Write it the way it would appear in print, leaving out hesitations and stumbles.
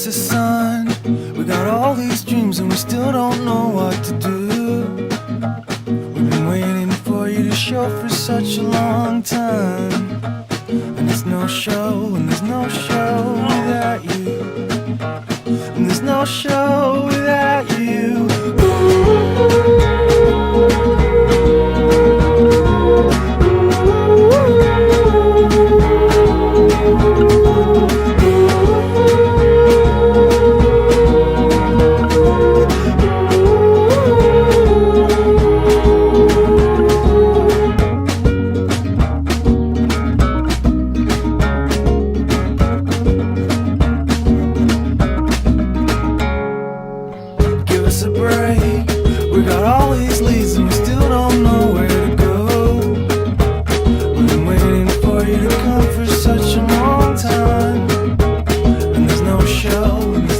us a sign. We got all these dreams and we still don't know what to do. We've been waiting for you to show for such a long time, and there's no show, and there's no show without you, and there's no show without you. Give us a break. We got all these leads and we still don't know where to go. We've been waiting for you to come for such a long time, and there's no show, and there's